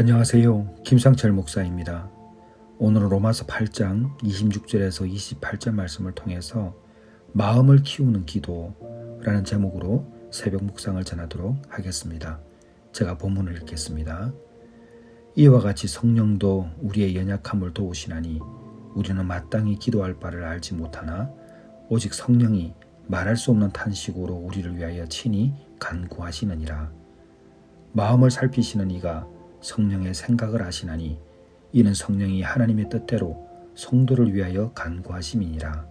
안녕하세요. 김상철 목사입니다. 오늘은 로마서 8장 26절에서 28절 말씀을 통해서 마음을 키우는 기도라는 제목으로 새벽 묵상을 전하도록 하겠습니다. 제가 본문을 읽겠습니다. 이와 같이 성령도 우리의 연약함을 도우시나니 우리는 마땅히 기도할 바를 알지 못하나 오직 성령이 말할 수 없는 탄식으로 우리를 위하여 친히 간구하시느니라. 마음을 살피시는 이가 성령의 생각을 아시나니 이는 성령이 하나님의 뜻대로 성도를 위하여 간구하심이니라.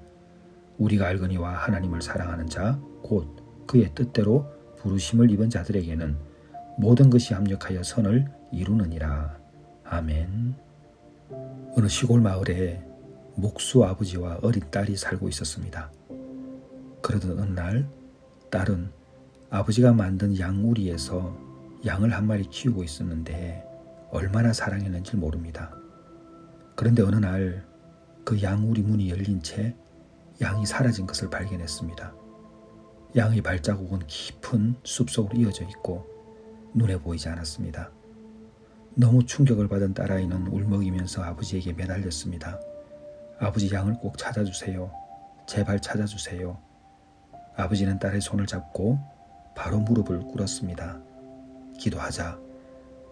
우리가 알거니와 하나님을 사랑하는 자 곧 그의 뜻대로 부르심을 입은 자들에게는 모든 것이 합력하여 선을 이루느니라. 아멘. 어느 시골 마을에 목수 아버지와 어린 딸이 살고 있었습니다. 그러던 어느 날 딸은 아버지가 만든 양우리에서 양을 한 마리 키우고 있었는데 얼마나 사랑했는지 모릅니다. 그런데 어느 날 그 양우리 문이 열린 채 양이 사라진 것을 발견했습니다. 양의 발자국은 깊은 숲속으로 이어져 있고 눈에 보이지 않았습니다. 너무 충격을 받은 딸아이는 울먹이면서 아버지에게 매달렸습니다. 아버지, 양을 꼭 찾아주세요. 제발 찾아주세요. 아버지는 딸의 손을 잡고 바로 무릎을 꿇었습니다. 기도하자.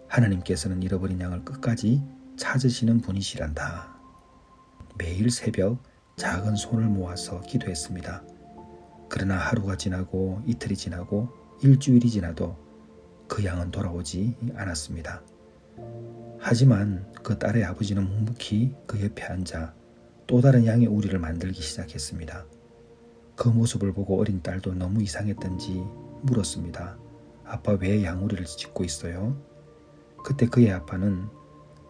하나님께서는 잃어버린 양을 끝까지 찾으시는 분이시란다. 매일 새벽 작은 손을 모아서 기도했습니다. 그러나 하루가 지나고 이틀이 지나고 일주일이 지나도 그 양은 돌아오지 않았습니다. 하지만 그 딸의 아버지는 묵묵히 그 옆에 앉아 또 다른 양의 우리를 만들기 시작했습니다. 그 모습을 보고 어린 딸도 너무 이상했던지 물었습니다. 아빠, 왜 양우리를 짓고 있어요? 그때 그의 아빠는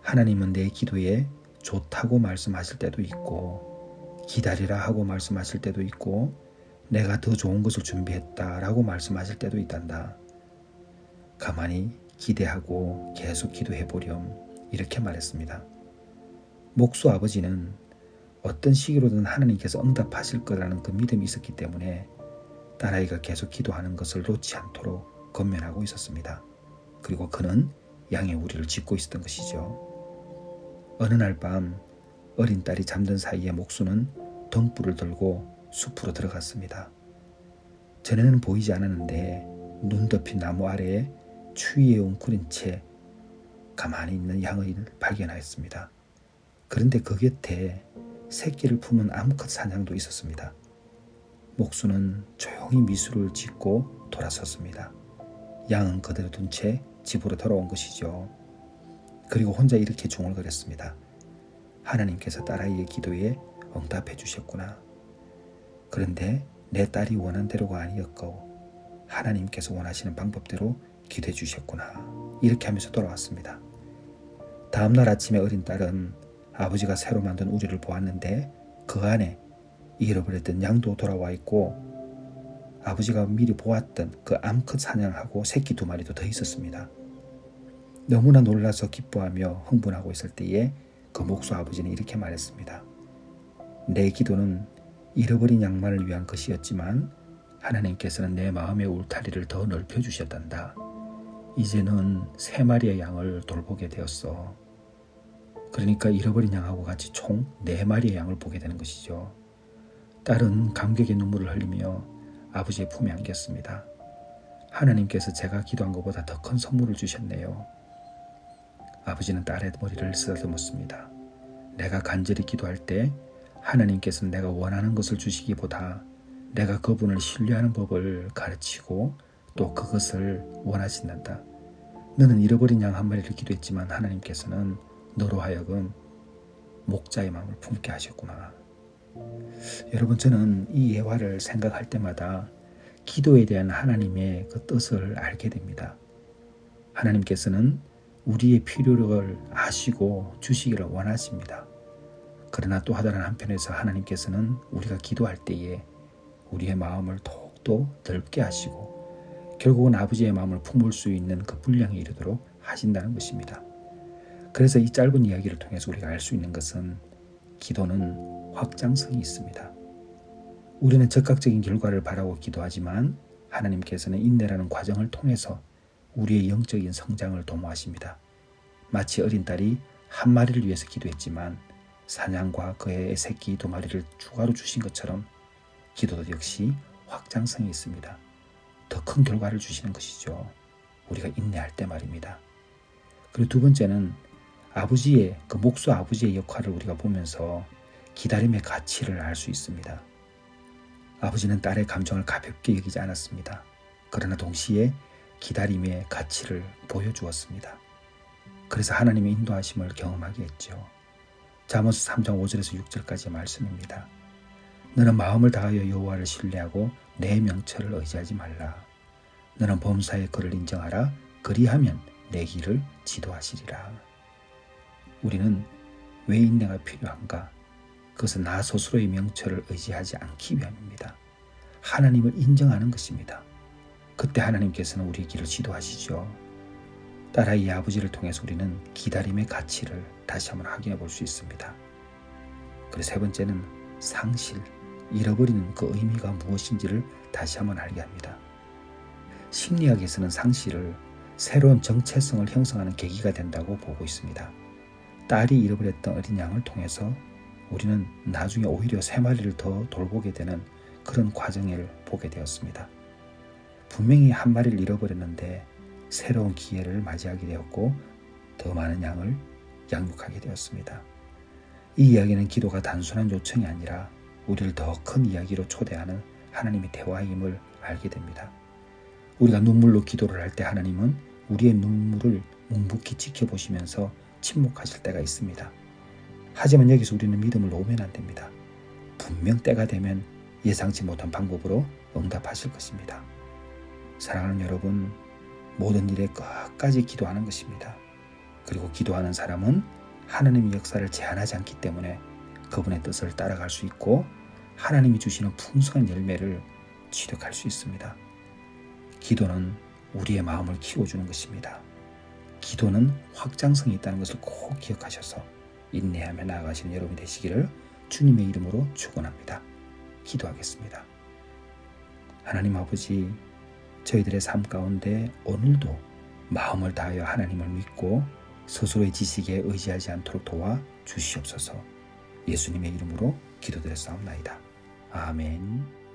하나님은 내 기도에 좋다고 말씀하실 때도 있고 기다리라 하고 말씀하실 때도 있고 내가 더 좋은 것을 준비했다라고 말씀하실 때도 있단다. 가만히 기대하고 계속 기도해보렴, 이렇게 말했습니다. 목수 아버지는 어떤 시기로든 하나님께서 응답하실 거라는 그 믿음이 있었기 때문에 딸아이가 계속 기도하는 것을 놓지 않도록 건면하고 있었습니다. 그리고 그는 양의 우리를 짓고 있었던 것이죠. 어느 날 밤 어린 딸이 잠든 사이에 목수는 등불을 들고 숲으로 들어갔습니다. 전에는 보이지 않았는데 눈 덮인 나무 아래에 추위에 웅크린 채 가만히 있는 양을 발견하였습니다. 그런데 그 곁에 새끼를 품은 암컷 사냥도 있었습니다. 목수는 조용히 미소를 짓고 돌아섰습니다. 양은 그대로 둔 채 집으로 돌아온 것이죠. 그리고 혼자 이렇게 중얼거렸습니다. 하나님께서 딸아이의 기도에 응답해 주셨구나. 그런데 내 딸이 원한 대로가 아니었고 하나님께서 원하시는 방법대로 기도해 주셨구나. 이렇게 하면서 돌아왔습니다. 다음날 아침에 어린 딸은 아버지가 새로 만든 우리를 보았는데 그 안에 잃어버렸던 양도 돌아와 있고 아버지가 미리 보았던 그 암컷 사냥하고 새끼 2마리도 더 있었습니다. 너무나 놀라서 기뻐하며 흥분하고 있을 때에 그 목수 아버지는 이렇게 말했습니다. 내 기도는 잃어버린 양만을 위한 것이었지만 하나님께서는 내 마음의 울타리를 더 넓혀주셨단다. 이제는 3마리의 양을 돌보게 되었어. 그러니까 잃어버린 양하고 같이 총 4마리의 양을 보게 되는 것이죠. 딸은 감격의 눈물을 흘리며 아버지의 품에 안겼습니다. 하나님께서 제가 기도한 것보다 더 큰 선물을 주셨네요. 아버지는 딸의 머리를 쓰다듬었습니다. 내가 간절히 기도할 때 하나님께서는 내가 원하는 것을 주시기보다 내가 그분을 신뢰하는 법을 가르치고 또 그것을 원하신단다. 너는 잃어버린 양 1마리를 기도했지만 하나님께서는 너로 하여금 목자의 마음을 품게 하셨구나. 여러분, 저는 이 예화를 생각할 때마다 기도에 대한 하나님의 그 뜻을 알게 됩니다. 하나님께서는 우리의 필요를 아시고 주시기를 원하십니다. 그러나 또 다른 한편에서 하나님께서는 우리가 기도할 때에 우리의 마음을 더욱더 넓게 하시고 결국은 아버지의 마음을 품을 수 있는 그 분량에 이르도록 하신다는 것입니다. 그래서 이 짧은 이야기를 통해서 우리가 알 수 있는 것은 기도는 확장성이 있습니다. 우리는 즉각적인 결과를 바라고 기도하지만 하나님께서는 인내라는 과정을 통해서 우리의 영적인 성장을 도모하십니다. 마치 어린 딸이 한 마리를 위해서 기도했지만 사냥과 그의 새끼 2마리를 추가로 주신 것처럼 기도도 역시 확장성이 있습니다. 더 큰 결과를 주시는 것이죠. 우리가 인내할 때 말입니다. 그리고 두 번째는 아버지의 그 목수 아버지의 역할을 우리가 보면서 기다림의 가치를 알 수 있습니다. 아버지는 딸의 감정을 가볍게 여기지 않았습니다. 그러나 동시에 기다림의 가치를 보여주었습니다. 그래서 하나님의 인도하심을 경험하게 했죠. 잠언서 3장 5절에서 6절까지의 말씀입니다. 너는 마음을 다하여 여호와를 신뢰하고 내 명철을 의지하지 말라. 너는 범사의 그를 인정하라. 그리하면 내 길을 지도하시리라. 우리는 왜 인내가 필요한가? 그것은 나 스스로의 명철을 의지하지 않기 위함입니다. 하나님을 인정하는 것입니다. 그때 하나님께서는 우리의 길을 지도하시죠. 딸아이의 아버지를 통해서 우리는 기다림의 가치를 다시 한번 확인해 볼 수 있습니다. 그리고 세 번째는 상실, 잃어버리는 그 의미가 무엇인지를 다시 한번 알게 합니다. 심리학에서는 상실을 새로운 정체성을 형성하는 계기가 된다고 보고 있습니다. 딸이 잃어버렸던 어린 양을 통해서 우리는 나중에 오히려 3마리를 더 돌보게 되는 그런 과정을 보게 되었습니다. 분명히 1마리를 잃어버렸는데 새로운 기회를 맞이하게 되었고 더 많은 양을 양육하게 되었습니다. 이 이야기는 기도가 단순한 요청이 아니라 우리를 더 큰 이야기로 초대하는 하나님의 대화임을 알게 됩니다. 우리가 눈물로 기도를 할 때 하나님은 우리의 눈물을 묵묵히 지켜보시면서 침묵하실 때가 있습니다. 하지만 여기서 우리는 믿음을 놓으면 안 됩니다. 분명 때가 되면 예상치 못한 방법으로 응답하실 것입니다. 사랑하는 여러분, 모든 일에 끝까지 기도하는 것입니다. 그리고 기도하는 사람은 하나님의 역사를 제한하지 않기 때문에 그분의 뜻을 따라갈 수 있고 하나님이 주시는 풍성한 열매를 취득할 수 있습니다. 기도는 우리의 마음을 키워주는 것입니다. 기도는 확장성이 있다는 것을 꼭 기억하셔서 인내하며 나아가시는 여러분이 되시기를 주님의 이름으로 축원합니다. 기도하겠습니다. 하나님 아버지, 저희들의 삶 가운데 오늘도 마음을 다하여 하나님을 믿고 스스로의 지식에 의지하지 않도록 도와 주시옵소서. 예수님의 이름으로 기도드렸사옵나이다. 아멘.